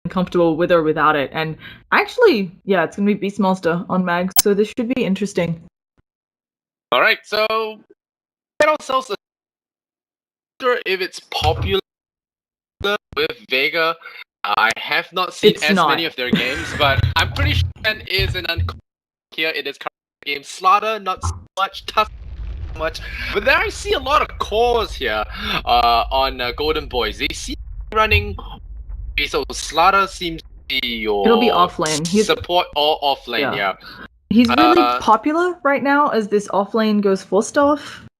comfortable with or without it. And actually, yeah, it's going to be Beastmaster on Mag, so this should be interesting. All right, so get ourselves a if it's popular with Vega. I have not seen many of their games, but I'm pretty sure that is an here in this current game. Slaughter, not so much, Tusk, not so much, but then I see a lot of cores here on GOLDENBOYS. They seem running. Okay, so Slaughter seems to be your. It'll be offlane. Support or offlane, yeah. He's really popular right now as this offlane goes 4-star.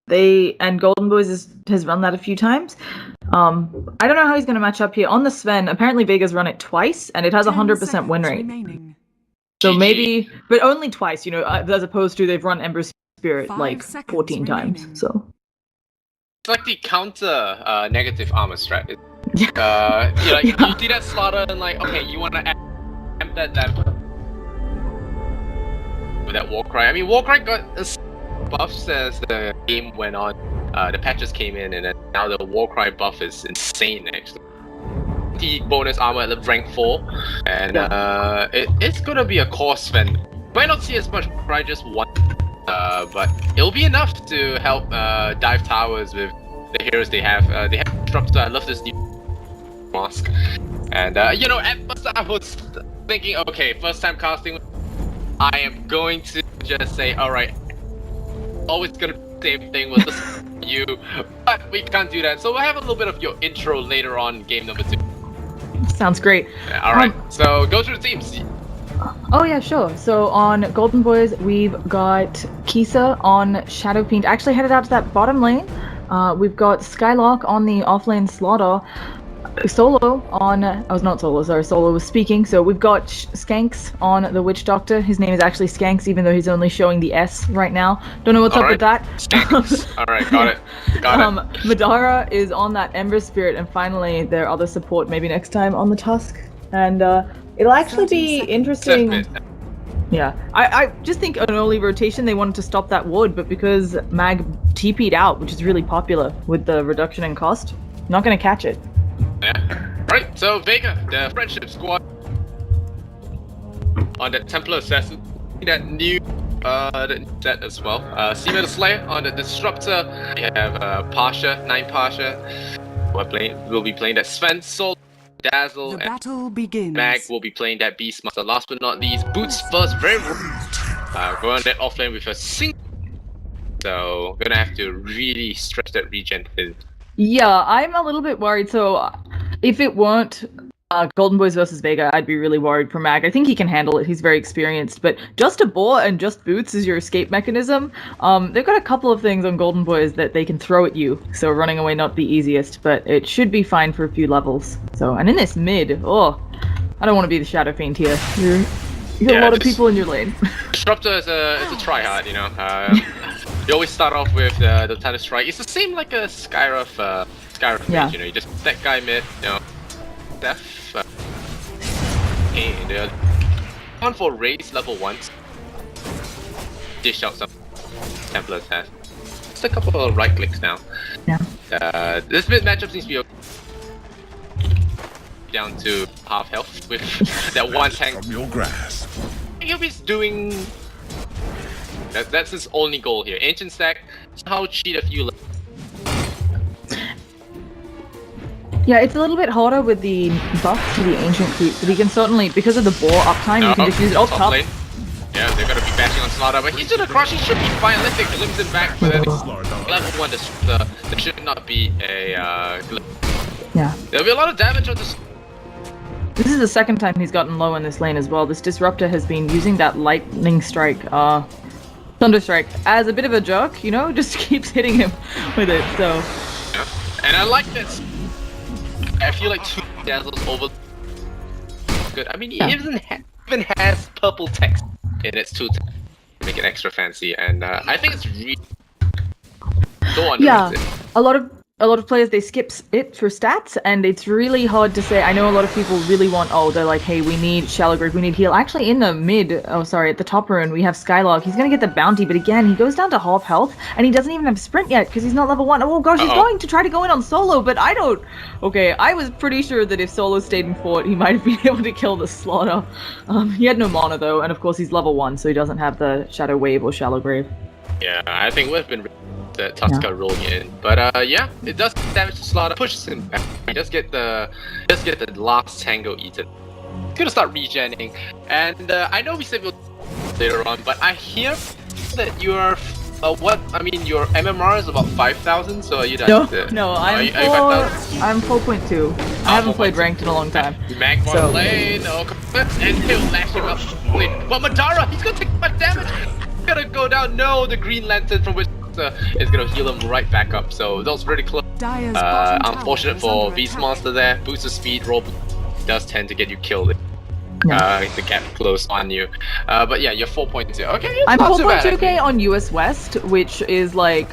And GOLDENBOYS has run that a few times. I don't know how he's going to match up here. On the Sven, apparently Vega's run it twice, and it has 100% win rate. Remaining. So maybe, but only twice, you know, as opposed to they've run Ember Spirit like 14 times. So it's like the counter negative armor strat. You see that Slaughter and like, okay, you want to amp that with that Warcry. I mean, Warcry got buffs as the game went on. The patches came in, and then now the Warcry buff is insane actually. The bonus armor at rank 4, and it's gonna be a core Sven. Might not see as much Warcry, just one, but it'll be enough to help dive towers with the heroes they have. They have Disruptor. I love this new mask, and you know, at first I was thinking, okay, first time casting, I am going to just say, all right, always gonna do the same thing with you, but we can't do that. So we'll have a little bit of your intro later on game number 2. Sounds great. Yeah, all right, so go through the teams. Oh yeah, sure. So on GOLDENBOYS, we've got Kisa on Shadowfiend, actually headed out to that bottom lane. We've got Skylark on the offlane Slaughter. Solo on, Solo was speaking. So we've got Skanks on the Witch Doctor. His name is actually Skanks, even though he's only showing the S right now. Don't know what's up with that. Skanks. Alright, got it. Madara is on that Ember Spirit, and finally their other support maybe next time on the Tusk. And it'll actually be interesting. Yeah, I just think an early rotation they wanted to stop that ward, but because Mag TP'd out, which is really popular with the reduction in cost, not going to catch it. Yeah. Right, so Vega, the friendship squad on the Templar Assassin, that new set as well. Seaman the Slayer on the Disruptor. We have Pasha, 9 Pasha. We'll be playing that Sven, Soul, Dazzle, and battle begins. Mag will be playing that Beastmaster. Last but not least, Boots first, very go on that offlane with a single. So gonna have to really stretch that regen in. Yeah, I'm a little bit worried. So if it weren't GOLDENBOYS versus Vega, I'd be really worried for Mag. I think he can handle it. He's very experienced. But just a boar and just boots is your escape mechanism. They've got a couple of things on GOLDENBOYS that they can throw at you. So running away not the easiest, but it should be fine for a few levels. So, and in this mid, I don't want to be the Shadow Fiend here. You're a lot of people in your lane. Disruptor is a tryhard, you know. You always start off with the Thunder Strike. It's the same like a Skyruff mage, you know. You just put that guy mid, you know. Death. And on for raise level 1. Dish out some Templars has. Just a couple of right clicks now. Yeah. This mid matchup seems to be okay. Down to half health with that one tank. From your grasp. He'll be doing. That's his only goal here. Ancient stack, somehow cheat a few. Yeah, it's a little bit harder with the buff to the ancient creep, but he can certainly, because of the boar uptime, you can just use it top lane. Yeah, they're gonna be bashing on Slaughter, but he's doing a crush. He should be fine. Let's take glimpse him back for that level 1. There should not be a yeah. There'll be a lot of damage on this. This is the second time he's gotten low in this lane as well. This Disruptor has been using that Lightning Strike, Thunder Strike, as a bit of a jerk, you know? Just keeps hitting him with it, so. Yeah. And I like this. I feel like 2 Dazzles over good. I mean, he even has purple text in its 2 to make it extra fancy, and I think it's really so underrated. Yeah, a lot of a lot of players, they skip it for stats, and it's really hard to say. I know a lot of people really want, they're like, hey, we need shallow grave, we need heal. Actually, in the at the top rune, we have Skylark. He's going to get the bounty, but again, he goes down to half health, and he doesn't even have sprint yet, because he's not level 1. Oh gosh, he's going to try to go in on Solo, but I don't... Okay, I was pretty sure that if Solo stayed in fort, he might have been able to kill the Slaughter. He had no mana, though, and of course he's level 1, so he doesn't have the Shadow Wave or Shallow Grave. Yeah, I think we've been the Tusker rolling in, but yeah, it does damage to Slaughter, pushes him back. Just get the last Tango eaten. It's gonna start regenning, and I know we said we'll later on, but I hear that your your MMR is about 5,000. So are you that? No, I'm 4.2. I haven't played ranked in a long time. Magmar lane, and he'll lash him up. But Madara, he's gonna take much damage. He's gonna go down. No, the Green Lantern from which is gonna heal him right back up. So that was really close. Unfortunate for Beast Monster there. Boost of speed, roll does tend to get you killed. To get close on you. But yeah, you're 4.2. Okay, I'm 4.2k on US West, which is like,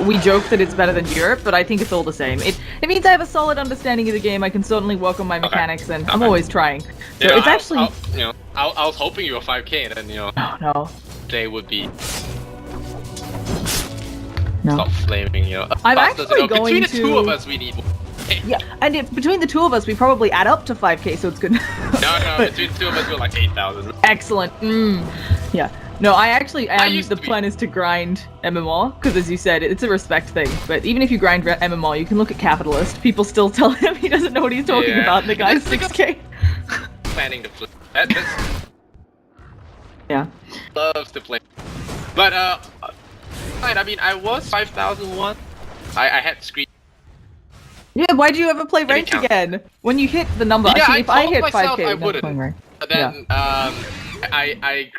we joke that it's better than Europe, but I think it's all the same. It means I have a solid understanding of the game. I can certainly work on my mechanics, and I'm always trying. So it's actually... I was hoping you were 5k, and then, no. They would be... No. Stop flaming, I'm actually going between the two of us, we need... Yeah, and between the two of us, we probably add up to 5k, so it's good. No, between the two of us, we're like 8,000. Excellent. Yeah. No, I actually am. The plan is to grind MMR, because as you said, it's a respect thing. But even if you grind MMR, you can look at Capitalist. People still tell him he doesn't know what he's talking about, and the guy's 6k. Planning to flip. That's... Yeah. Loves to play. But, I mean, I was 5,001. I had screen. Yeah, why do you ever play ranked again? When you hit the number, yeah, actually, if I hit myself 5k, I I'm not playing ranked. But then, I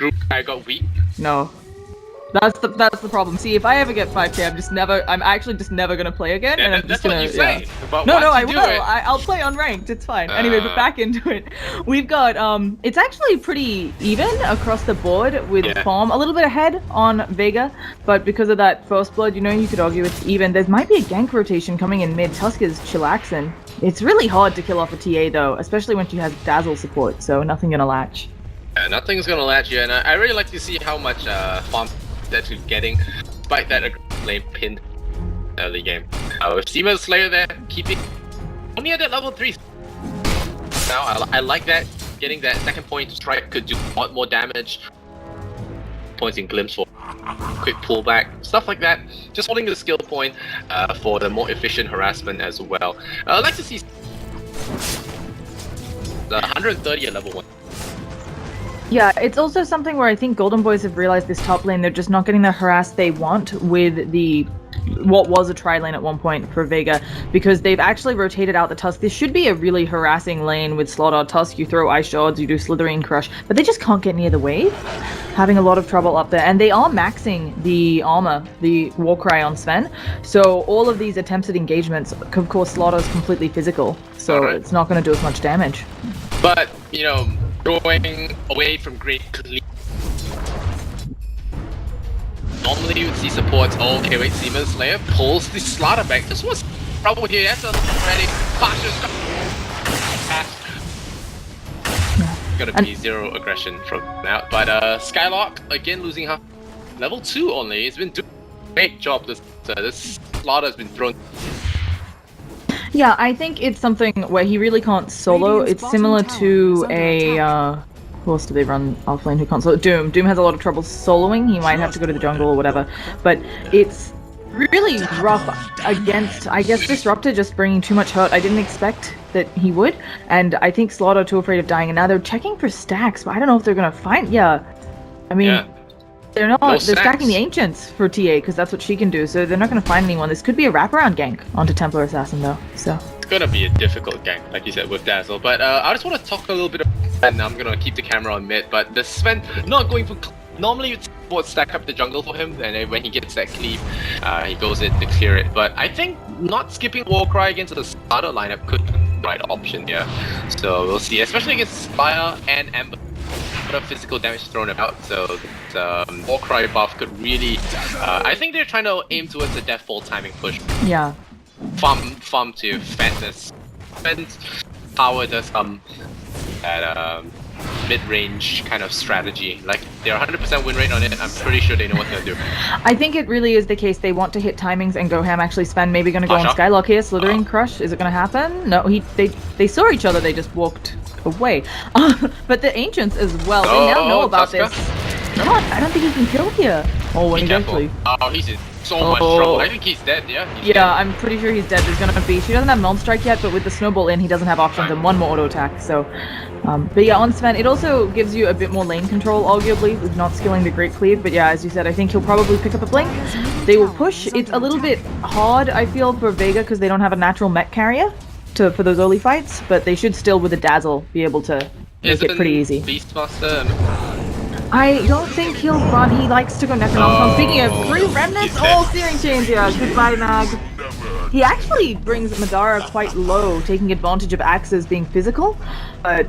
got weak. No. That's the problem. See, if I ever get 5k, I'm actually just never gonna play again, and I'm just gonna... What you say. But no, I will. I'll play unranked, it's fine. Anyway, but back into it. We've got, it's actually pretty even across the board with farm. A little bit ahead on Vega, but because of that first blood, you could argue it's even. There might be a gank rotation coming in mid. Tusker's chillaxing. It's really hard to kill off a TA though, especially when she has Dazzle support, so nothing gonna latch. Yeah, nothing's gonna latch you, and I really like to see how much farm that you're getting, despite that lane pinned early game. With Seaman Slayer there, keeping only at that level 3. Now I like that, getting that second point to strike could do a lot more damage. Points in glimpse for quick pullback, stuff like that. Just holding the skill point for the more efficient harassment as well. I'd like to see the 130 at level 1. Yeah, it's also something where I think GOLDENBOYS have realized this top lane, they're just not getting the harass they want with what was a tri lane at one point for Vega, because they've actually rotated out the Tusk. This should be a really harassing lane with Slaughter Tusk. You throw Ice Shards, you do Slithering Crush, but they just can't get near the wave. Having a lot of trouble up there, and they are maxing the armor, the Warcry on Sven. So all of these attempted engagements, of course, Slaughter's completely physical, so it's not going to do as much damage. But, going away from Great Clean. Normally you would see supports. Oh, okay, wait, Seaman Slayer pulls the Slaughter back. This was trouble here. That's already gonna be 0 aggression from now. But Skylark again losing half. Level 2 only. He's been doing a great job. This Slaughter has been thrown. Yeah, I think it's something where he really can't solo. It's similar to a, who else do they run offlane who can't solo? Doom. Doom has a lot of trouble soloing. He might have to go to the jungle or whatever. But it's really rough against, I guess, Disruptor just bringing too much hurt. I didn't expect that he would. And I think Slaughter too afraid of dying. And now they're checking for stacks, but I don't know if they're going to find... Yeah. I mean... They're not. They're stacking the Ancients for TA because that's what she can do. So they're not going to find anyone. This could be a wraparound gank onto Templar Assassin though. So it's gonna be a difficult gank, like you said, with Dazzle. But I just want to talk a little bit. And I'm gonna keep the camera on mid. But the Sven not going for. Normally you'd stack up the jungle for him, and then when he gets that cleave, he goes in to clear it. But I think not skipping Warcry against the starter lineup could be the right option here. So we'll see, especially against Spire and Ember. Of physical damage thrown out, so the Warcry buff could really... I think they're trying to aim towards the Deathfall timing push. Yeah. farm to fend this. Fend power does at mid-range kind of strategy. Like they're 100% win rate on it. I'm pretty sure they know what they'll do. I think it really is the case. They want to hit timings and go ham. Actually, Sven maybe going to go on Skylock here. Slithering Crush. Is it going to happen? No. They saw each other. They just walked away. But the Ancients as well. They now know about this. God, I don't think he can kill here. Oh, when he's actually. Oh, he's in so much trouble. I think he's dead. Yeah. He's dead. I'm pretty sure he's dead. There's gonna be. She doesn't have Null Strike yet, but with the Snowball in, he doesn't have options and one more auto attack. So, but yeah, on Sven, it also gives you a bit more lane control, arguably, with not skilling the Great Cleave. But yeah, as you said, I think he'll probably pick up a Blink. They will push. It's a little bit hard, I feel, for Vega because they don't have a natural mech carrier for those early fights. But they should still, with a Dazzle, be able to make it pretty easy. Beastmaster. I don't think he'll run. He likes to go Necronomicon. Speaking of 3 remnants, Searing Chains, yeah. Goodbye, Mag. He actually brings Madara quite low, taking advantage of axes being physical, but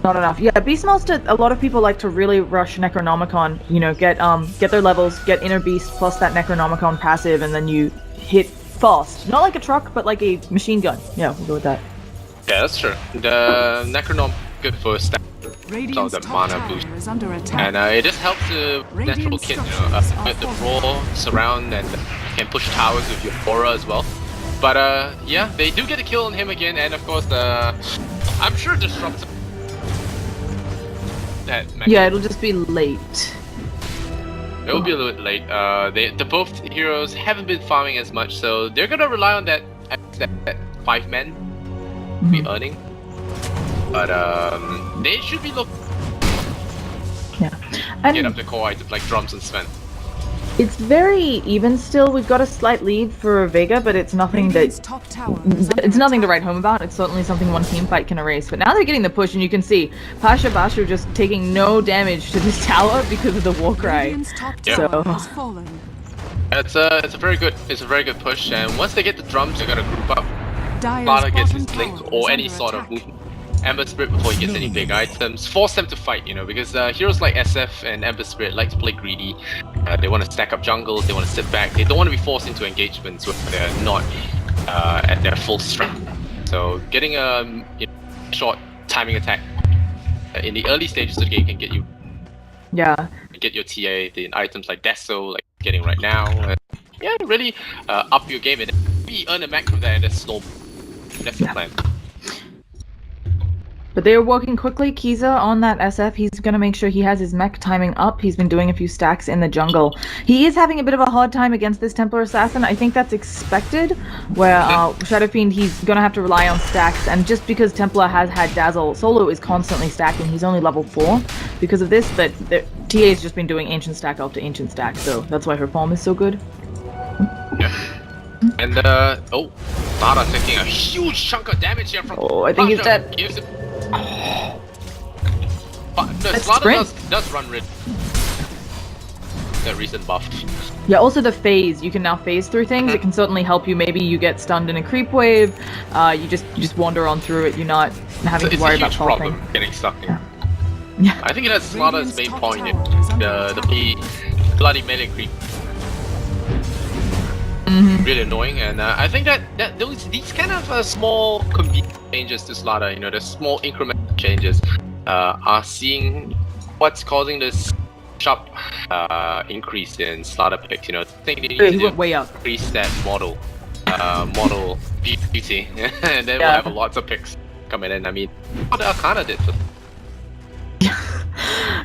not enough. Yeah, Beastmaster, a lot of people like to really rush Necronomicon, you know, get their levels, get Inner Beast plus that Necronomicon passive, and then you hit fast. Not like a truck, but like a machine gun. Yeah, we'll go with that. Yeah, that's true. The Necronom good for stack. So the mana boost, and it just helps the natural kit, you know, with the raw surround and can push towers with your aura as well. But yeah, they do get a kill on him again, and of course I'm sure disrupts that. Yeah, it'll just be late. It will be a little bit late. The both heroes haven't been farming as much, so they're gonna rely on that 5 men be earning. But they should be looking. Yeah, and get up the core items like drums and Sven. It's very even still. We've got a slight lead for Vega, but it's nothing nothing to write home about. It's certainly something one team fight can erase. But now they're getting the push, and you can see Pasha Bashu just taking no damage to this tower because of the Warcry. So it's a very good push. And once they get the drums, they're gonna group up. Sparta gets his blink or any sort of movement. Ember Spirit before he gets any big items. Force them to fight, you know, because heroes like SF and Ember Spirit like to play greedy. They want to stack up jungles, they want to sit back. They don't want to be forced into engagements where they're not at their full strength. So getting a short timing attack in the early stages of the game can get you get your TA, the items like Deso, like getting right now. Yeah, really up your game and maybe earn a mech from there and just slow. That's the plan. But they are working quickly. Kiza on that SF, he's going to make sure he has his mech timing up. He's been doing a few stacks in the jungle. He is having a bit of a hard time against this Templar Assassin. I think that's expected, where Shadow Fiend, he's going to have to rely on stacks. And just because Templar has had Dazzle, Solo is constantly stacking. He's only level 4 because of this, but TA has just been doing Ancient Stack after Ancient Stack, so that's why her form is so good. Yeah. And, Sparta taking a huge chunk of damage here from I think he's dead. No, Slaughter does run rid. The recent buff. Yeah, also the phase. You can now phase through things. It can certainly help you. Maybe you get stunned in a creep wave. You just wander on through it. You're not having to worry about falling. It's a huge problem getting stuck in. Yeah. I think that's Slaughter's main point. The bloody melee creep. Really annoying, and I think that these kind of small convenient changes to Slaughter, you know, the small incremental changes, are seeing what's causing this sharp increase in Slaughter picks. You know, I think they need to way up. Increase that model beauty, and then we'll have lots of picks coming in. I mean, what Arcana did for.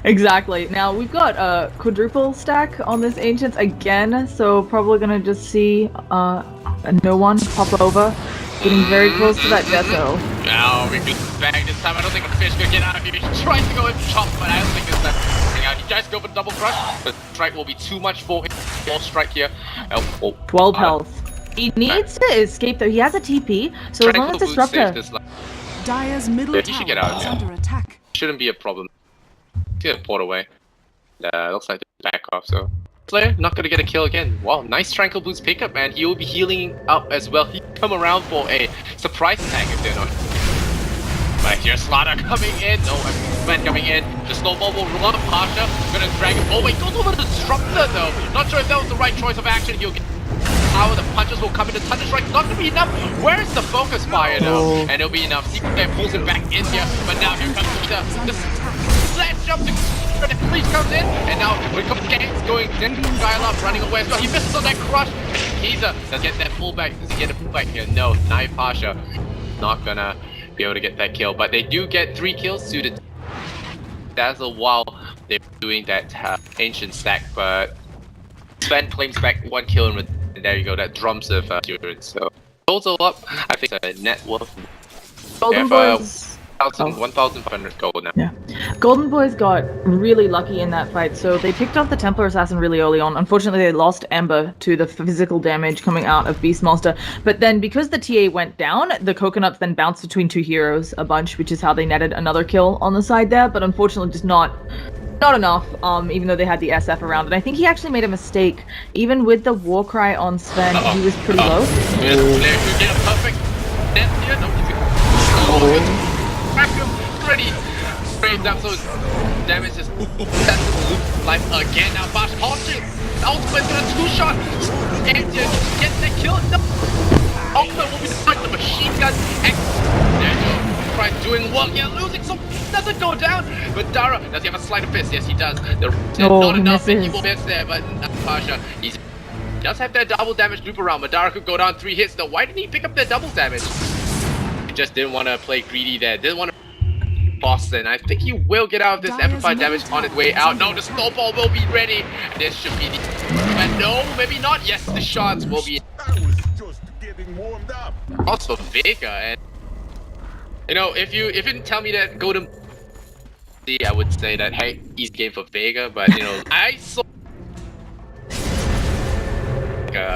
Exactly. Now we've got a quadruple stack on this Ancients again, so probably gonna just see no one pop over, getting very close to that Deso. Now we can bang this time. I don't think a fish could get out of here. He tries to go and chop, but I don't think it's that thing out. You guys go for the double crush, but strike will be too much for him. More strike here. 12 health. He needs to escape though. He has a TP, so as long as Disruptor. Dire's middle he should get out is under attack. Shouldn't be a problem. Get a port away. Looks like the back off, so Slayer not gonna get a kill again. Wow, nice Tranquil Boost pickup, and he will be healing up as well. He come around for a surprise attack if they're not. But here's Slaughter coming in. No, man coming in. The snowball will run up Pasha. Gonna drag him. Oh wait, goes over the Disruptor though. Not sure if that was the right choice of action. He'll get tower, the punches will come in, the thunder strike not gonna be enough. Where's the focus fire now? And it'll be enough. Secret pulls him back in here, but now here comes the sledge jump to the police comes in, and now we come gangs going, then Kyle up running away as well. He misses on that crush. Kiza does get that pullback. Does he get a pullback here? No, Knife Pasha not gonna be able to get that kill, but they do get 3 kills to the Dazzle while they're doing that ancient stack, but Sven claims back 1 kill and there you go, that drums of endurance. So total up, I think a net worth Golden Boys. 1,500 gold now. Yeah. Golden Boys got really lucky in that fight, so they picked off the Templar Assassin really early on. Unfortunately, they lost Ember to the physical damage coming out of Beastmaster, but then because the TA went down, the Coconuts then bounced between 2 heroes a bunch, which is how they netted another kill on the side there, but unfortunately just not enough, even though they had the SF around. And I think he actually made a mistake. Even with the Warcry on Sven, he was pretty low. Yes, player to get a perfect net here. No, pretty straight up, so damage is life again. Now Bash haunting. Ultimate with a 2-shot. And get the kill. No. Ultimate will be the machine gun. And there you go. Right, doing work. Yeah, losing some. Doesn't go down. But Dara, does he have a sleight of fist? Yes, he does. Not enough. And he will miss there. But Pasha, he does have that double damage loop around. Madara could go down 3 hits. Though, why didn't he pick up that double damage? He just didn't want to play greedy there. Didn't want to. Boston. I think he will get out of this amplified damage on his way out. No, the snowball will be ready. This should be the... And no, maybe not. Yes, the shots will be... I was just getting warmed up. Also Vega, and... You know, if you didn't tell me that Golden... I would say that, hey, easy game for Vega, but, you know, I saw...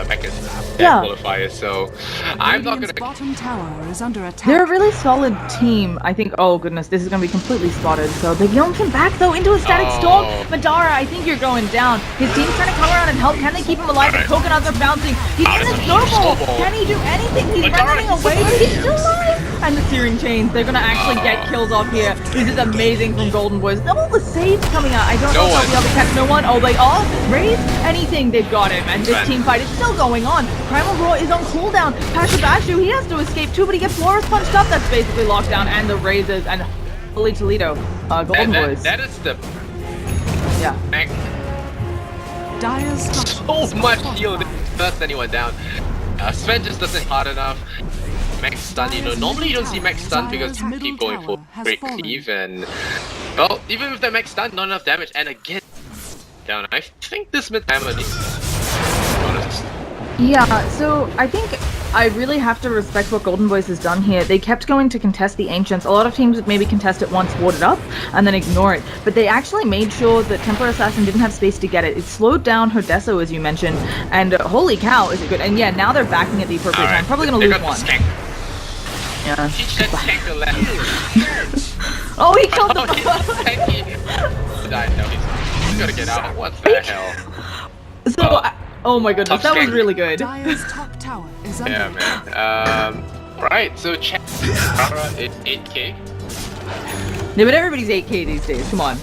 back in qualifiers, so I'm not gonna. Bottom tower is under attack. They're a really solid team. I think. Oh goodness, this is gonna be completely spotted. So they yoink him back though into a static storm. Madara, I think you're going down. His team's trying to come around and help. Can they keep him alive? The coconuts are bouncing. He's in the snowball. Can he do anything? He's running away, but he's still alive. And the searing chains. They're gonna actually get kills off here. This is amazing from Golden Boys. All the saves coming out. I don't know if they'll be able to catch no one. Oh, they are. Raise anything. They've got him. And this team fight is still going on. Primal Roar is on cooldown. Pashabashu, he has to escape too, but he gets Loris punched up. That's basically locked down. And the Razors and holy Toledo. Golden Boys. That is the... Yeah. Dire's so much heal. Burst anyone down. Sven just doesn't hard enough. Max stun, you know, normally you don't see max stun because you keep going for break cleave and... Well, even with that max stun, not enough damage. And again, down. I think this mid hammer needs... Yeah, so I think I really have to respect what Golden Boys has done here. They kept going to contest the Ancients. A lot of teams would maybe contest it once, ward it up, and then ignore it. But they actually made sure that Templar Assassin didn't have space to get it. It slowed down her Deso, as you mentioned, and holy cow, is it good. And yeah, now they're backing at the appropriate time. Probably gonna lose one. Yeah. Oh, he killed the He's gotta get out. What the hell? So, oh my goodness, that was really good. Dire's top tower is under Yeah, man. Right, so check. It's 8k. Yeah, but everybody's 8k these days, come on.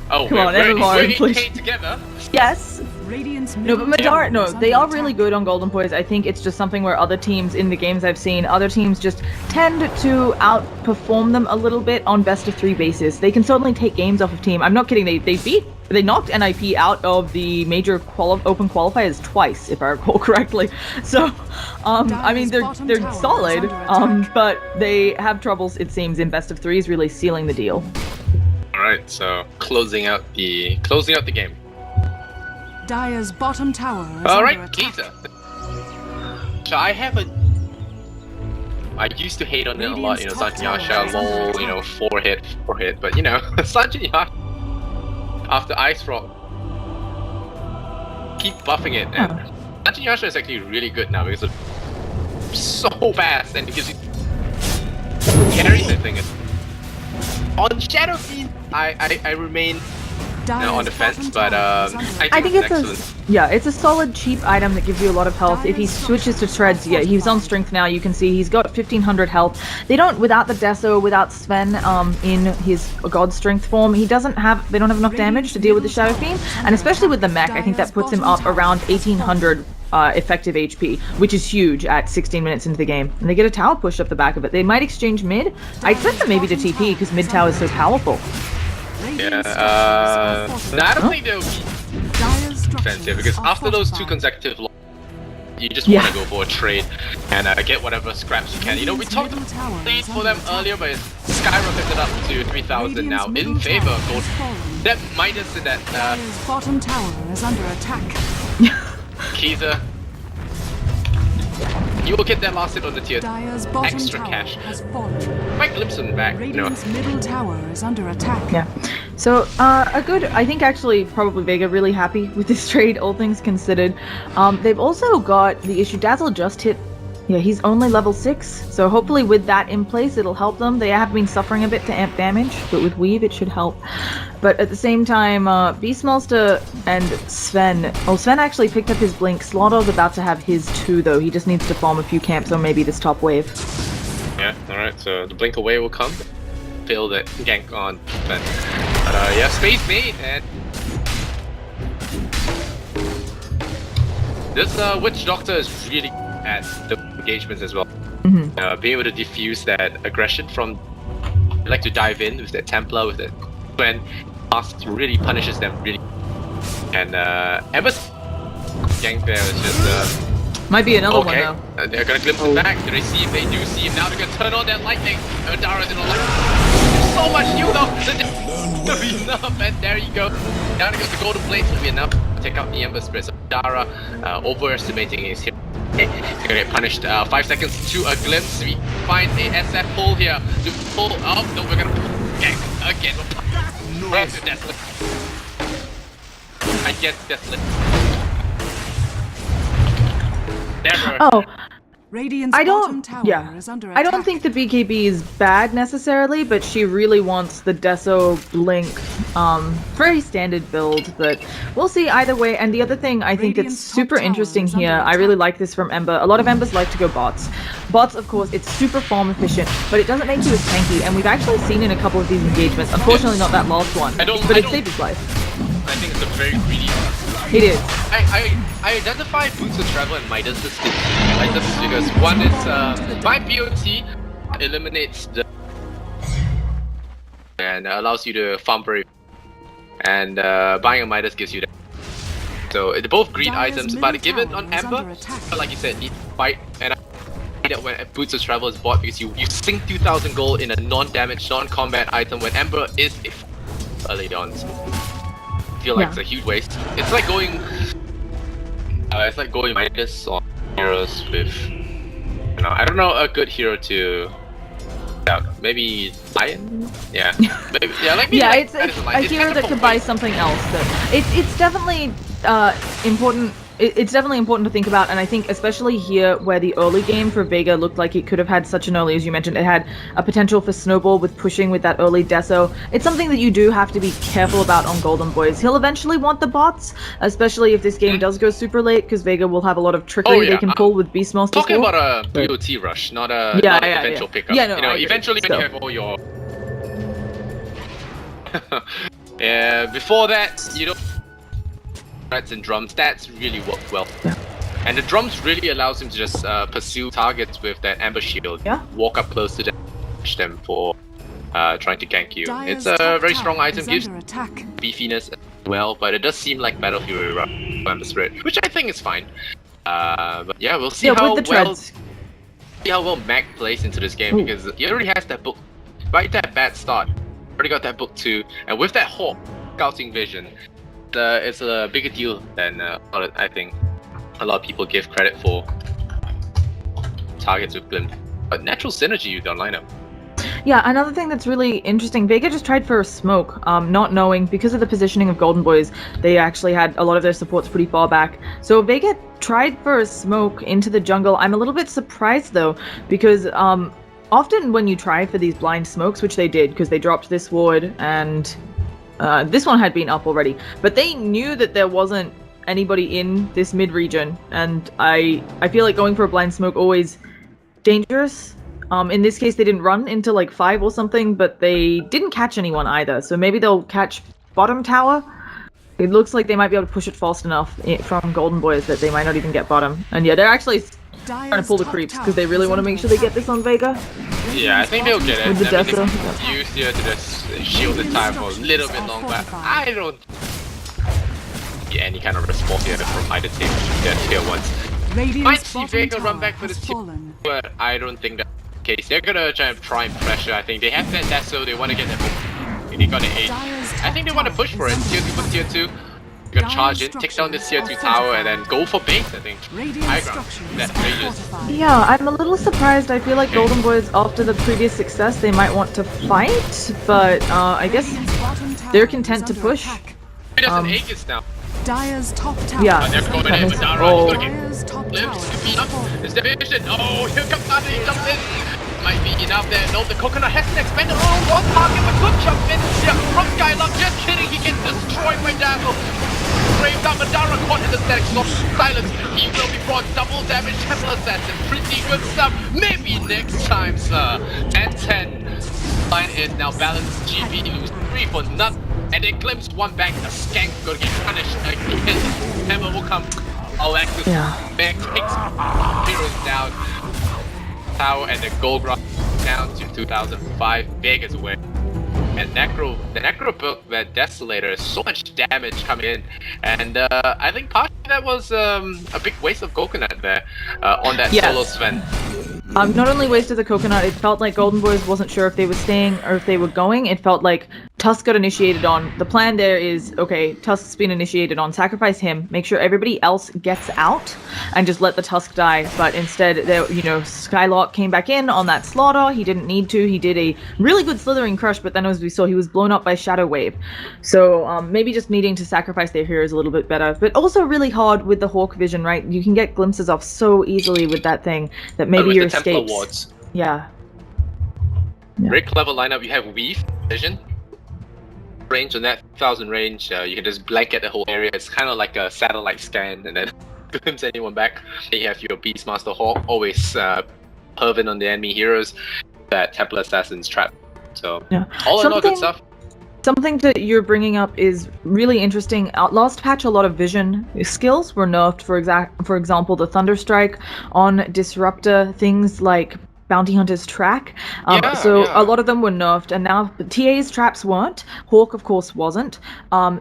Oh, Come on, everyone, we're 8k please. together. Yes. Radiant's No, but Madara, no, they are really good on Golden Boys. I think it's just something where other teams in the games I've seen, other teams just tend to outperform them a little bit on best of 3 basis. They can certainly take games off of team. I'm not kidding, they knocked NIP out of the major open qualifiers twice, if I recall correctly. So, I mean, they're solid, but they have troubles, it seems, in best of 3s really sealing the deal. Alright, so closing out the game. Dire's bottom tower is Alright, under attack. Giza. So I used to hate on it a lot, you know, Sanjay lol, you know, 4 hit, but you know, Sanjay after Ice Rock, keep buffing it, and Sanjay is actually really good now because it's so fast and it gives you carries the thing. On Shadow Fiend, I remain on the fence, but I think it's it's a solid cheap item that gives you a lot of health. If he switches to Shreds, yeah, he's on strength now. You can see he's got 1500 health. They don't, without the Deso, without Sven in his god strength form, they don't have enough damage to deal with the Shadow Fiend, and especially with the mech, I think that puts him up around 1800 effective HP, which is huge at 16 minutes into the game. And they get a tower pushed up the back of it. They might exchange mid. I expect them maybe to TP because mid tower is so powerful. Yeah, I don't think they'll be defensive because after those 2 consecutive losses, you just want to go for a trade and get whatever scraps you can. You know, we talked lead for them earlier, but it's skyrocketed up to 3,000 now in favor of Gold. That minus that bottom tower is under attack. Kaiser, you will get that last hit on the tier. Dire's bottom Extra tower cash. has fallen. Might glimpse him back. Radiant's middle tower is under attack. Yeah. So, I think actually probably Vega really happy with this trade, all things considered. They've also got the issue, Dazzle just hit, he's only level 6, so hopefully with that in place it'll help them. They have been suffering a bit to amp damage, but with Weave it should help. But at the same time, Beastmaster and Sven, Sven actually picked up his Blink. Slaughter's about to have his too though, he just needs to farm a few camps on maybe this top wave. Yeah, alright, so the Blink away will come. Fail that gank on Sven. But yeah, space made, and this Witch Doctor is really at the engagements as well. Being able to diffuse that aggression from, like to dive in with that Templar, with that when Mask really punishes them really. And Ember's gank there is just might be another one okay. though. They're gonna glimpse him back. They see him, they do see him. Now they're gonna turn on that lightning. Dara's in a light. So much heal though. To be enough, and there you go. Now they go to Golden Blades will be enough to take out the Ember Spirit. So Dara overestimating his hit. Okay, he's gonna get punished. 5 seconds to a glimpse. We find a SF pull here. To pull up. No, we're gonna gank again. Grab the Desolate. I guess Desolate. Never. Oh, Radiant's I bottom don't. tower Yeah, is under I attack. don't think the BKB is bad necessarily, but she really wants the Deso Blink. Very standard build, but we'll see either way. And the other thing I think that's Radiant's top super tower interesting is under here, I attack. really like this from Ember. A lot of Embers like to go bots. Bots, of course, it's super farm efficient, but it doesn't make you as tanky. And we've actually seen in a couple of these engagements. Unfortunately, not that last one, but it saved his life. I think it's a very greedy. It is. I identify Boots of Travel and Midas as the items because one is my BOT eliminates the and allows you to farm very, and buying a Midas gives you that. So they're both greed Dire's items, middle but given tower on is Amber, under attack. like you said, need to fight, and I hate that when Boots of Travel is bought because you sink 2,000 gold in a non-damage, non-combat item when Amber is early on. So I feel like it's a huge waste. It's like going Midas on heroes with, you know, I don't know a good hero to. Yeah, maybe Lion? Yeah. Maybe, It's a hero that could buy something else. It's definitely important. It's definitely important to think about, and I think especially here where the early game for Vega looked like it could have had such an early, as you mentioned, it had a potential for snowball with pushing with that early Deso. It's something that you do have to be careful about on Golden Boys. He'll eventually want the bots, especially if this game does go super late, because Vega will have a lot of trickery they can pull with Beastmaster. Talking about a BOT rush, not a eventual pickup. Yeah, no, you know, eventually when you have all your before that, you don't threats and drums, that's really worked well. And the drums really allows him to just pursue targets with that Amber Shield. Walk up close to them, push them for trying to gank you. Dire's It's a top very tower strong item, is gives under attack. beefiness as well, but it does seem like Battle Fury Run for Amber Spirit, which I think is fine. But yeah, we'll see how well Mac plays into this game, because he already has that book. Right, that bad start. Already got that book too, and with that Hawk scouting vision, it's a bigger deal than I think a lot of people give credit for. Targets with Glim, but natural synergy with your lineup. Yeah, another thing that's really interesting, Vega just tried for a smoke, not knowing, because of the positioning of Golden Boys, they actually had a lot of their supports pretty far back. So Vega tried for a smoke into the jungle. I'm a little bit surprised though, because often when you try for these blind smokes, which they did, because they dropped this ward, and this one had been up already, but they knew that there wasn't anybody in this mid-region, and I feel like going for a blind smoke always dangerous. In this case, they didn't run into like 5 or something, but they didn't catch anyone either, so maybe they'll catch bottom tower. It looks like they might be able to push it fast enough from Golden Boys that they might not even get bottom. And yeah, they're actually trying to pull the creeps because they really want to make sure they get this on Vega. Yeah, I think they'll get it. With the I mean, Dessa. they can use here to just shield the time for a little bit long, but I don't see any kind of response here from either team. Their tier 1s. Might see Vega run back for this team, but I don't think that's the case. They're gonna try and pressure. I think they have that Desso, they want to get that. They got an 8. I think they want to push for it. Tier 2 for tier 2. They're gonna charge in, take down this tier 2 tower, and then go for base, I think. High ground. That's Radius. Yeah, I'm a little surprised. I feel like Golden Boys, after the previous success, they might want to fight, but I guess they're content to push. There's an Aegis now. Dire's top tower. Yeah. They're going in with Dara. Oh. He's gonna get Dire's top glimpse to tower. beat up. It's the vision. Oh, here comes Dara. He jumps in. Might be enough there. No, the coconut has an expanded. Oh, one target, but good jump in here from Skylark. Just kidding. He gets destroyed by Dazzle. Brave down Madara caught in the static slot. Silence. He will be brought double damage. Temple Assassin. Pretty good stuff. Maybe next time, sir. 10-10. Line is now balanced. GB lose 3 for nothing. And then glimpse one back. The skank gonna get punished again. Hammer will come. Alexis back takes heroes down. Tower and the gold rock down to 2005. Vegas away. And the Necro build that Desolator, so much damage coming in, and I think partially that was a big waste of coconut there on that solo Sven. Not only wasted the coconut, it felt like Golden Boys wasn't sure if they were staying or if they were going. It felt like Tusk got initiated on. The plan there is, okay, Tusk's been initiated on, sacrifice him, make sure everybody else gets out, and just let the Tusk die. But instead, Skylark came back in on that slaughter. He didn't need to. He did a really good slithering crush, but then as we saw, he was blown up by Shadow Wave. So maybe just needing to sacrifice their heroes a little bit better. But also really hard with the Hawk vision, right? You can get glimpses off so easily with that thing that maybe your escapes. Wards. Yeah. Very clever lineup. You have Weave, Vision, range on that 1000 range. You can just blanket the whole area. It's kind of like a satellite scan, and then glimpse anyone back. Then you have your Beastmaster Hawk, always perving on the enemy heroes. That Templar Assassin's trap. So all in all, good stuff. Something that you're bringing up is really interesting. Last patch, a lot of vision skills were nerfed. For example, the Thunderstrike on Disruptor, things like Bounty Hunter's Track. A lot of them were nerfed, and now TA's traps weren't. Hawk, of course, wasn't.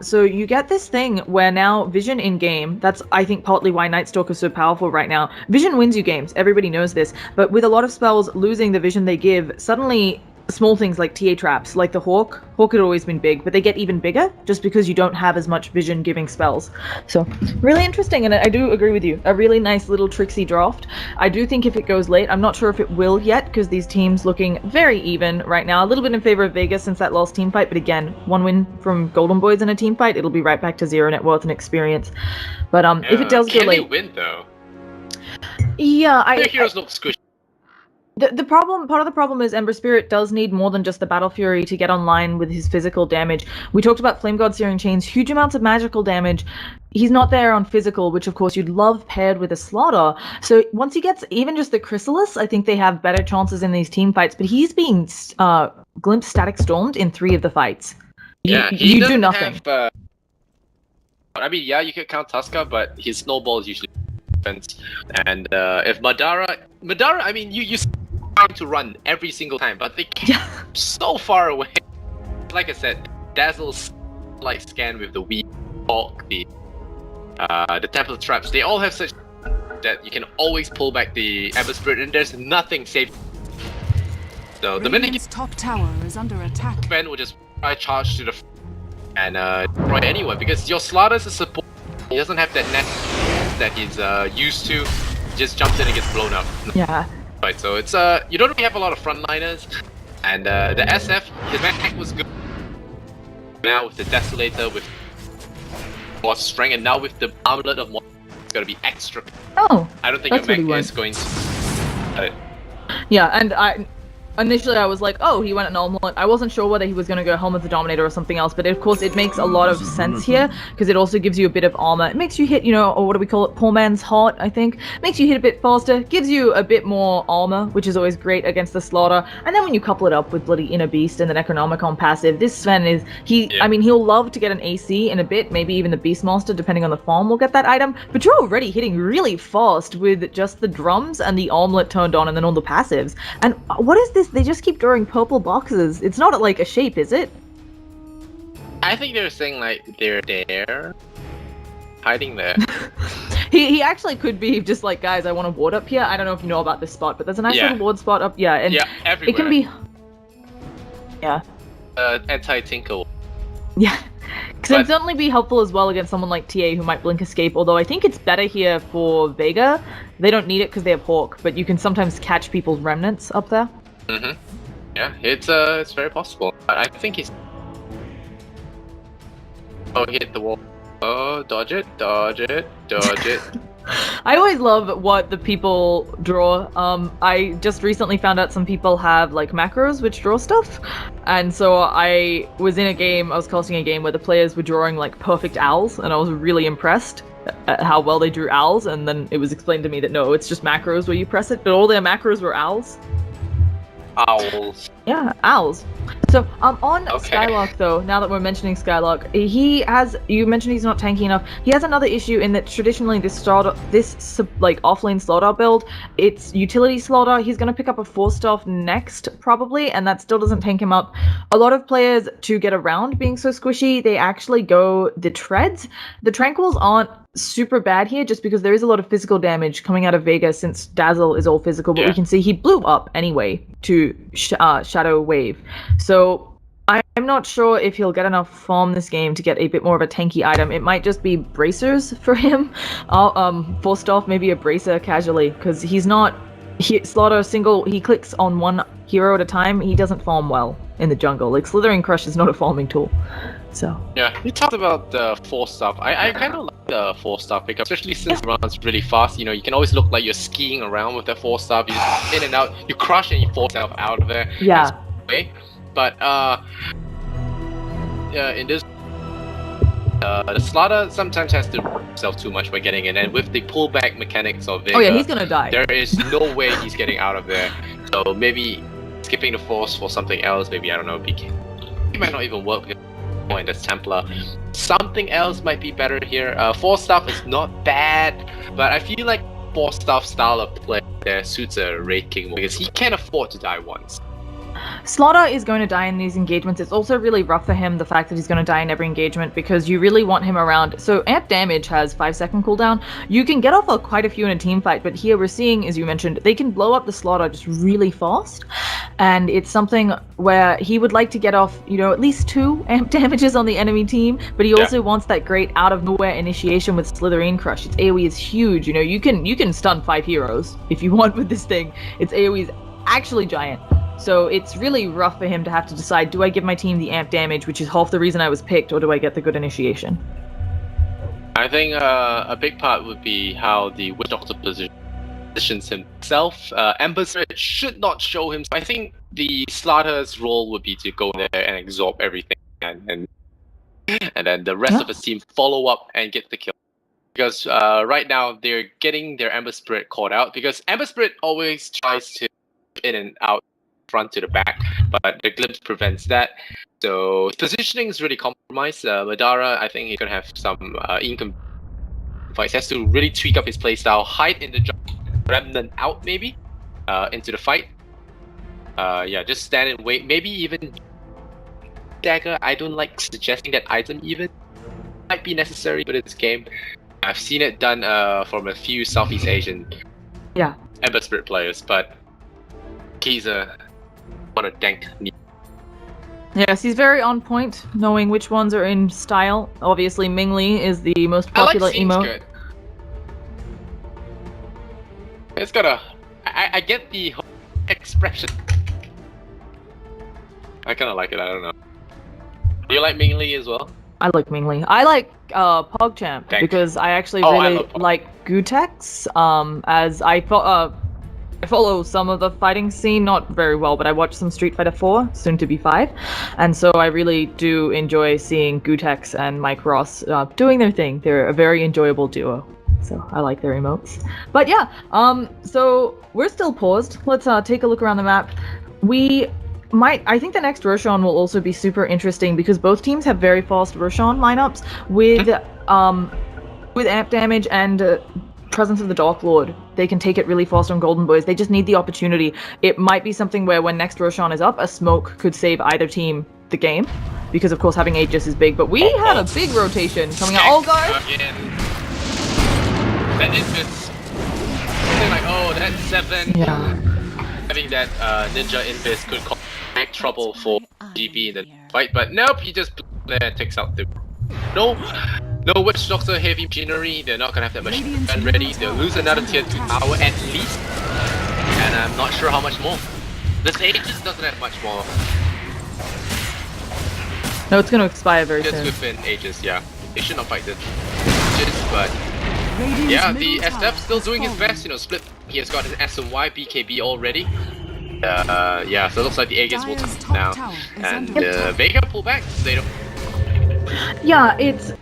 So you get this thing where now vision in game. That's, I think, partly why Nightstalker's so powerful right now. Vision wins you games. Everybody knows this. But with a lot of spells losing the vision they give, suddenly small things like TA traps, like the Hawk had always been big, but they get even bigger just because you don't have as much vision giving spells. So really interesting, and I do agree with you. A really nice little tricksy draft. I do think if it goes late, I'm not sure if it will yet, because these teams looking very even right now. A little bit in favor of Vegas since that last team fight, but again, one win from Golden Boys in a team fight, it'll be right back to 0 net worth and experience. But if it does go late, can they win though? Yeah, Their heroes look squishy. Part of the problem is Ember Spirit does need more than just the Battle Fury to get online with his physical damage. We talked about Flame God Searing Chains, huge amounts of magical damage. He's not there on physical, which of course you'd love paired with a Slaughter. So once he gets even just the Chrysalis, I think they have better chances in these team fights. But he's being glimpse static stormed in 3 of the fights. You do nothing. I mean, yeah, you could count Tuska, but his snowball is usually defense. And if Madara, I mean, you trying to run every single time, but they get so far away. Like I said, Dazzle's like scan with the Weave, Hawk, the Temple traps. They all have such that you can always pull back the Ember Spirit, and there's nothing safe. So the minute his top tower is under attack, Ben will just try charge to the and destroy anyone because your Slaughter's a support. He doesn't have that net that he's used to. He just jumps in and gets blown up. Yeah. Right, so it's you don't really have a lot of frontliners, and the SF, his mech was good. Now with the Desolator, with more strength, and now with the Armlet of Monsters, it's gonna be extra. Oh, I don't think your mech is going to. Yeah, and initially I was like, oh, he went an omelet. I wasn't sure whether he was going to go Helmet the Dominator or something else, but of course it makes a lot of sense here, because it also gives you a bit of armor. It makes you hit, or what do we call it, poor man's heart, I think. Makes you hit a bit faster, gives you a bit more armor, which is always great against the Slaughter. And then when you couple it up with bloody Inner Beast and the Necronomicon passive, this Sven is, I mean, he'll love to get an AC in a bit, maybe even the Beastmaster, depending on the farm, will get that item, but you're already hitting really fast with just the drums and the armlet turned on and then all the passives. And what is this? They just keep drawing purple boxes. It's not like a shape, is it? I think they're saying like they're there, hiding there. he actually could be just like, guys, I want a ward up here. I don't know if you know about this spot, but there's a nice little ward spot up. Yeah, and everywhere. it can be. Yeah. Anti-tinkle. Yeah. Because it'd certainly be helpful as well against someone like TA who might blink escape, although I think it's better here for Vega. They don't need it because they have Hawk, but you can sometimes catch people's remnants up there. Mm-hmm. Yeah, it's very possible. I think he's... Oh, he hit the wall. Oh, dodge it, dodge it, dodge it. I always love what the people draw. I just recently found out some people have like macros which draw stuff, and so I was casting a game where the players were drawing like perfect owls, and I was really impressed at how well they drew owls, and then it was explained to me that no, it's just macros where you press it, but all their macros were owls. Owls. Yeah, owls. So, on Skylark though, now that we're mentioning Skylark, you mentioned he's not tanky enough. He has another issue in that traditionally this offlane slaughter build, it's utility slaughter. He's going to pick up a 4-staff next, probably, and that still doesn't tank him up. A lot of players, to get around being so squishy, they actually go the treads. The tranquils aren't super bad here just because there is a lot of physical damage coming out of Vega since Dazzle is all physical, but we can see he blew up anyway to Shadow Wave. So I'm not sure if he'll get enough farm this game to get a bit more of a tanky item. It might just be bracers for him. 4-staff, maybe a bracer casually, because he's not Slaughter he clicks on one hero at a time. He doesn't farm well in the jungle. Like Slithering Crush is not a farming tool. So yeah, we talked about the 4-staff. I kind of like the 4-staff pickup, especially since it runs really fast. You can always look like you're skiing around with the 4-staff. You just in and out, you crush and you 4-staff out of there. Yeah. But in this, the Slaughter sometimes has to himself too much by getting in, and with the pullback mechanics of Vega, he's gonna die. There is no way he's getting out of there. So maybe skipping the Force for something else. Maybe I don't know. He might not even work because point as Templar. Something else might be better here. 4-staff is not bad, but I feel like 4-staff style of play there suits a Raid King because he can't afford to die once. Slaughter is going to die in these engagements. It's also really rough for him, the fact that he's going to die in every engagement, because you really want him around. So amp damage has 5-second cooldown. You can get off quite a few in a team fight, but here we're seeing, as you mentioned, they can blow up the Slaughter just really fast. And it's something where he would like to get off, at least 2 amp damages on the enemy team, but he also wants that great out of nowhere initiation with Slithering Crush. Its AoE is huge. You can stun 5 heroes if you want with this thing. Its AoE is actually giant. So it's really rough for him to have to decide, do I give my team the amp damage, which is half the reason I was picked, or do I get the good initiation? I think a big part would be how the Witch Doctor positions himself. Ember Spirit should not show him. I think the Slaughter's role would be to go there and absorb everything, and then the rest of his team follow up and get the kill. Because right now they're getting their Ember Spirit caught out, because Ember Spirit always tries to in and out front to the back, but the glimpse prevents that. So positioning is really compromised. Madara, I think he's gonna have some income fights. He has to really tweak up his playstyle, hide in the jungle, remnant out maybe into the fight. Just stand and wait. Maybe even dagger. I don't like suggesting that item even. Might be necessary for this game. I've seen it done from a few Southeast Asian Ember Spirit players, but he's what a dank. Yes, he's very on point, knowing which ones are in style. Obviously, Mingli is the most popular emote. Good. It's got a... I get the whole expression. I kind of like it, I don't know. Do you like Mingli as well? I like Mingli. I like PogChamp because I actually really like Gutex. As I thought... I follow some of the fighting scene, not very well, but I watch some Street Fighter 4, soon to be 5, and so I really do enjoy seeing Gutex and Mike Ross doing their thing. They're a very enjoyable duo, so I like their emotes. But yeah, so we're still paused. Let's take a look around the map. I think the next Roshan will also be super interesting because both teams have very fast Roshan lineups with amp damage and presence of the Dark Lord. They can take it really fast on Golden Boys. They just need the opportunity. It might be something where when next Roshan is up, a smoke could save either team the game, because of course having Aegis is big. But we have a big rotation coming out. Oh guys! That invis. They're like, oh, that's 7. Yeah. Having that ninja invis could cause big trouble for GB in the fight, but nope, he just takes out the no Witch Doctor heavy machinery. They're not gonna have that much gun ready. They'll lose another tier 2 tower at least, and I'm not sure how much more. This Aegis doesn't have much more. No, it's gonna expire very Just soon. within Aegis, yeah. They should not fight the Aegis, but yeah, the SF still doing his best. You know, split. He has got his S and Y BKB already. Yeah, so it looks like the Aegis will come now, and Vega pull back. They don't. Yeah, it's.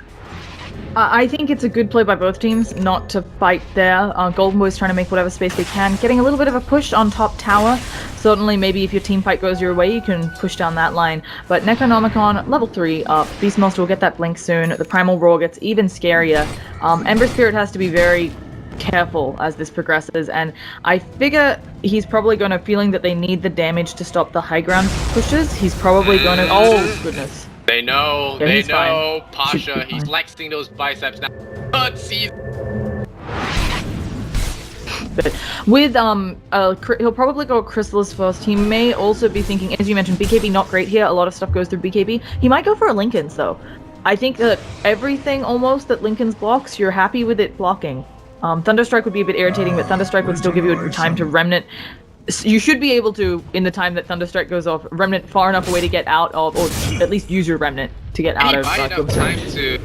I think it's a good play by both teams not to fight there. Golden Boys trying to make whatever space they can, getting a little bit of a push on top tower. Certainly, maybe if your team fight goes your way, you can push down that line. But Necronomicon, level 3 up. Beastmaster will get that blink soon. The Primal Roar gets even scarier. Ember Spirit has to be very careful as this progresses, and I figure he's probably going to, feeling that they need the damage to stop the high ground pushes, he's probably going to... Oh, goodness. They know, yeah, they know, fine. Pasha, he's flexing those biceps now. But see, but with he'll probably go Chrysalis first. He may also be thinking, as you mentioned, BKB not great here. A lot of stuff goes through BKB. He might go for a Linken's though. I think that everything almost that Linken's blocks, you're happy with it blocking. Thunderstrike would be a bit irritating, but Thunderstrike would still give you time to Remnant. You should be able to, in the time that Thunderstrike goes off, Remnant far enough away to get out of, or at least use your Remnant to get out of. enough time to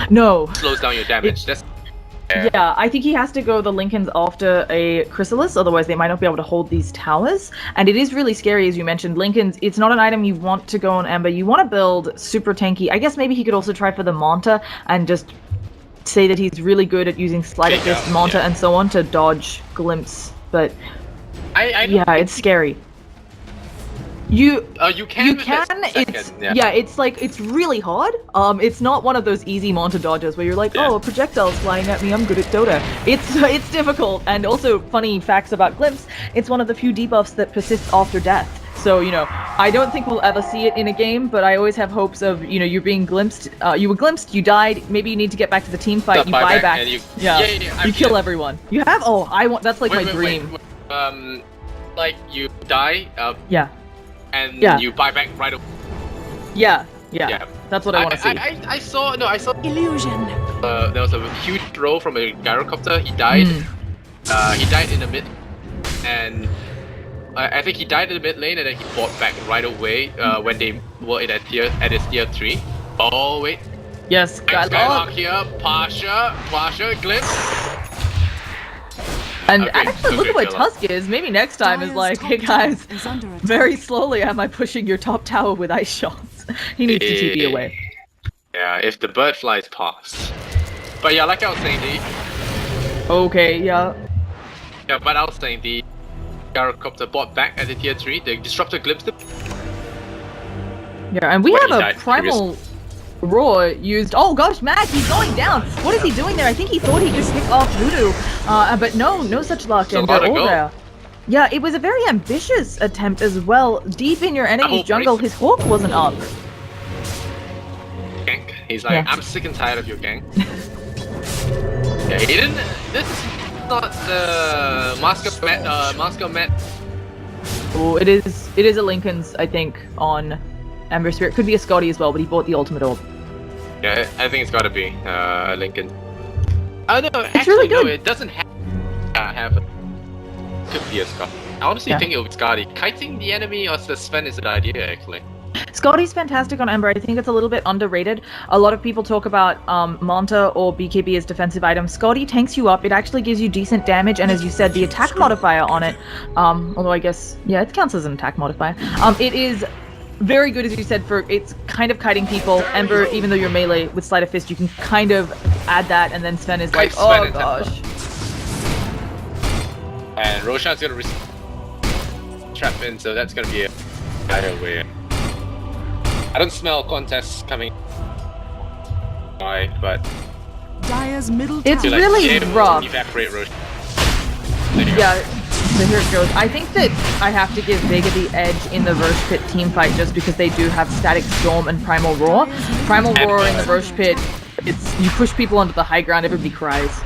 no. slows down your damage. That's yeah, I think he has to go the Linken's after a Chrysalis, otherwise they might not be able to hold these towers. And it is really scary, as you mentioned. Linken's, it's not an item you want to go on Ember. You want to build super tanky. I guess maybe he could also try for the Manta and just say that he's really good at using Sleight of Fist, Manta, and so on to dodge Glimpse. But yeah, it's scary. You can. It's it's like it's really hard. It's not one of those easy Manta dodges where you're like, oh, a projectile's flying at me. I'm good at Dota. It's difficult. And also, funny facts about Glimpse. It's one of the few debuffs that persists after death. So, you know, I don't think we'll ever see it in a game, but I always have hopes of, you know, you're being glimpsed. You were glimpsed, you died, maybe you need to get back to the team fight, you buy back. And you kill everyone. You have? Oh, I want, that's like my dream. Like, you die, and you buy back right away. Yeah, that's what I want to see. I saw Illusion. There was a huge throw from a gyrocopter, he died. He died in the mid, and I think he died in the mid lane and then he fought back right away when they were in his tier 3. Oh wait. Yes, Skylark here, Pasha, Glimpse. And actually, look at where Tusk is. Maybe next time is like, hey guys, very slowly am I pushing your top tower with ice shots. He needs to TP away. Yeah, if the bird flies past. But yeah, like I was saying, okay, yeah. Yeah, but I was saying the gyrocopter bought back at the tier 3, the disruptor glimpsed it. Yeah, and we have a primal roar used. Oh gosh, Mac, he's going down. What is he doing there? I think he thought he could pick off Voodoo, but no such luck, and they're all there. Yeah, it was a very ambitious attempt as well. Deep in your enemy's jungle, his Hawk wasn't up. Gank. He's like, I'm sick and tired of your gang. Yeah, he didn't. This is not the Masker Met. Oh, it is a Linken's, I think, on Ember Spirit. Could be a Scotty as well, but he bought the ultimate orb. Yeah, I think it's gotta be Linken. Oh no, it's actually really good. No, it doesn't have it. Could be a Scotty. I honestly think it would be Scotty. Kiting the enemy or the Sven is an idea actually. Scotty's fantastic on Ember. I think it's a little bit underrated. A lot of people talk about Manta or BKB as defensive items. Scotty tanks you up. It actually gives you decent damage, and as you said, the attack modifier on it, although I guess, yeah, it counts as an attack modifier. It is very good, as you said, for it's kind of kiting people. Ember, even though you're melee with Sleight of Fist, you can kind of add that, and then Sven is like, oh gosh. And Roshan's gonna trap in, so that's gonna be a either way. I don't smell contests coming. Why, but Dire's middle it's tower. really rough. Evaporate Roshan. Yeah, so here it goes. I think that I have to give Vega the edge in the Roche Pit team fight just because they do have Static Storm and Primal Roar. Primal Roar in the Roche Pit, it's you push people onto the high ground, everybody cries.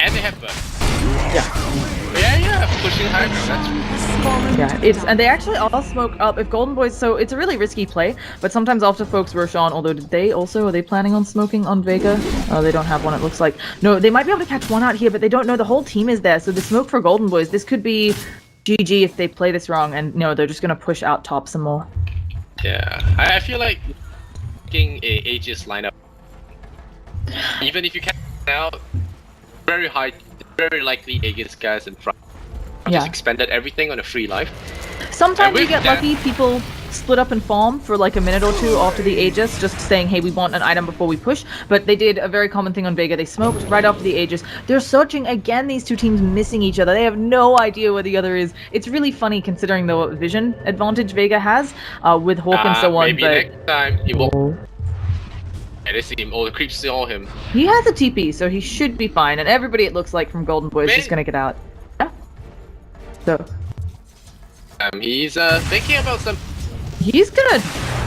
And they have burst. Yeah, pushing high ground, that's it's and they actually all smoke up if GOLDENBOYS, so it's a really risky play, but sometimes after folks rush on, although are they planning on smoking on Vega? Oh, they don't have one, it looks like. No, they might be able to catch one out here, but they don't know the whole team is there, so the smoke for GOLDENBOYS, this could be GG if they play this wrong, and no, they're just gonna push out top some more. Yeah, I feel like getting a Aegis lineup, even if you can out, very likely Aegis guys in front. Just expended everything on a free life. Sometimes you get lucky, people split up and farm for like a minute or two after the Aegis, just saying, hey, we want an item before we push. But they did a very common thing on Vega. They smoked right after the Aegis. They're searching again, these two teams missing each other. They have no idea where the other is. It's really funny considering the vision advantage Vega has with Hawk and so on. Maybe next time he will. Yeah, they see him. Oh, the creeps see all him. He has a TP, so he should be fine. And everybody, it looks like, from GOLDENBOYS is just gonna get out. Yeah. So. He's thinking about some. He's gonna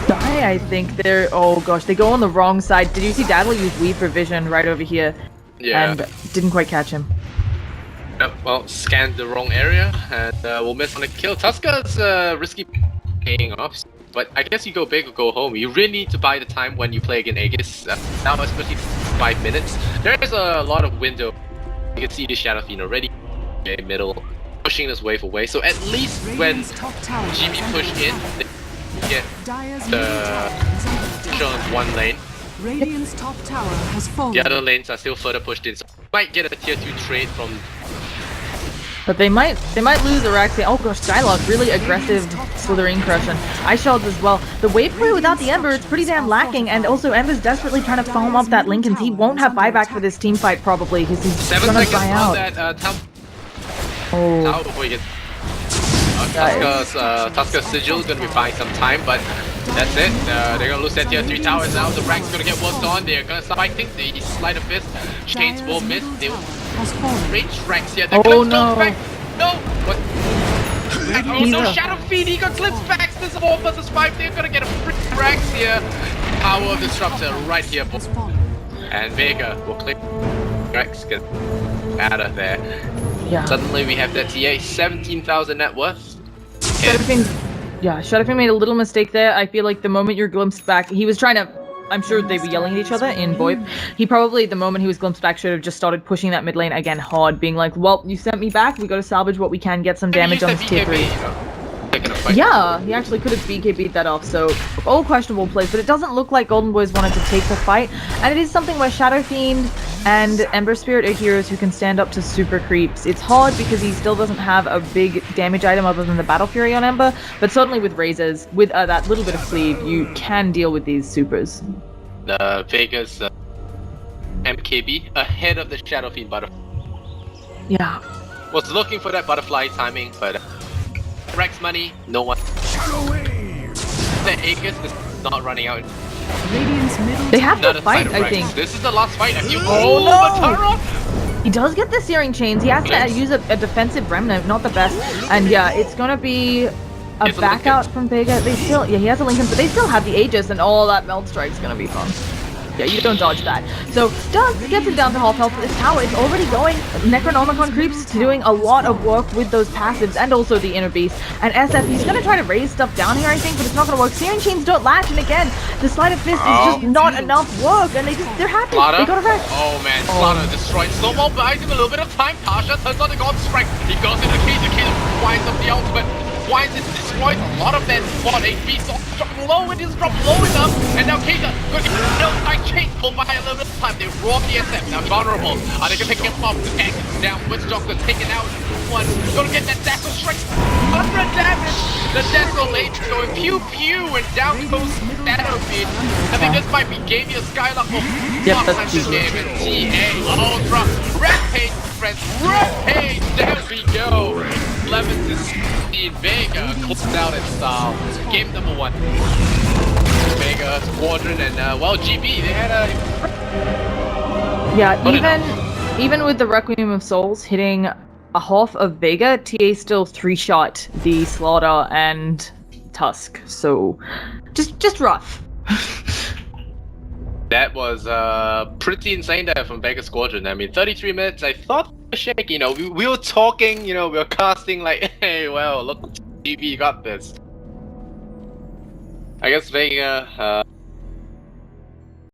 die, I think. Oh gosh, they go on the wrong side. Did you see Daddle use Weave for vision right over here? Yeah. And didn't quite catch him. Yep, well, scanned the wrong area, and we'll miss on the kill. Tuska's risky paying off, but I guess you go big or go home. You really need to buy the time when you play against Aegis. Now, especially 5 minutes. There is a lot of window. You can see the Shadow Fiend already. Okay, middle. Pushing this wave away, so at least when GB push in, they get the push on one lane. Radiant's top tower has fallen. The other lanes are still further pushed in, so might get a tier 2 trade from. But they might lose Araxia. Oh gosh, Skylock, really aggressive Slithering Crush, and Ice Shards as well. The wave play without the Ember, it's pretty damn lacking, and also Ember's desperately trying to farm up that Linken's. He won't have buyback for this team fight probably, because he's 7 gonna seconds die out. on that Oh. tower before you get. Tuska's Sigil is gonna be buying some time, but that's it. They're gonna lose that tier 3 towers now. The rank's gonna get worked on. They're gonna start fighting. The Sleight of Fist. Chains will miss. They will range ranks here. The Glimpse goes back. No! What? Oh no, Shadow Fiend, he got Glimpse back. This is 4 versus 5. They're gonna get a freaking ranks here. Power of Disruptor right here. And Vega will click. Rex get out of there. Yeah. Suddenly we have that TA, 17,000 net worth. Shadowfiend made a little mistake there. I feel like the moment you're glimpsed back, he was trying to, I'm sure they were yelling at each other in VoIP. He probably, the moment he was glimpsed back, should have just started pushing that mid lane again hard, being like, well, you sent me back, we gotta salvage what we can, get some damage on this tier 3. Yeah, he actually could have BKB'd that off, so all questionable plays, but it doesn't look like GOLDENBOYS wanted to take the fight, and it is something where Shadow Fiend and Ember Spirit are heroes who can stand up to super creeps. It's hard because he still doesn't have a big damage item other than the Battle Fury on Ember, but certainly with Razors, with that little bit of cleave, you can deal with these supers. The Vega's MKB ahead of the Shadow Fiend Butterfly. Yeah. Was looking for that butterfly timing, but Rex money, no one. The Aegis is not running out. They have to fight, I think. This is the last fight. He does get the Searing Chains. He has to use a defensive Remnant, not the best. And yeah, it's gonna be a back out from Vega. They still, he has a Lincoln, but they still have the Aegis, and all that Melt Strike's gonna be fun. Yeah, you don't dodge that. So, does get him down to half health, but this tower is already going. Necronomicon creeps doing a lot of work with those passives and also the Inner Beast. And SF, he's going to try to raise stuff down here, I think, but it's not going to work. Searing Chains don't latch, and again, the Sleight of Fist is just not enough work, and they're happy. They got a wreck. Oh man, Slaughter destroyed. Snowball buys him a little bit of time. Tasha turns on the God Strike. He goes into the key. The key winds up the ultimate. unwinds and destroys a lot of that squad HP. So drop low, it is dropped low enough, and now Keita going to get no side chain pulled by a little bit of time. They roar the SF, now vulnerable. Are they going to pick him up? The tank is down, Witch Doctor taken out. One, gonna get that Dazzle strike. 100 damage! The Desolation going pew pew and down goes Shadowbeat. I think this might be Gamey or Skylock for Yep, that's game and TA Ultra. Rampage, friends, Rampage! There we go! 11 to 16, Vega closed out in style. Game number 1. Vega Squadron and, well, GB, they had a... Yeah, even with the Requiem of Souls hitting a half of Vega, TA still 3-shot the Slaughter and Tusk, so just rough. That was pretty insane there from Vega Squadron. I mean, 33 minutes, I thought shaky, you know, we were talking, you know, we were casting like, hey, well, look, GB got this. I guess Vega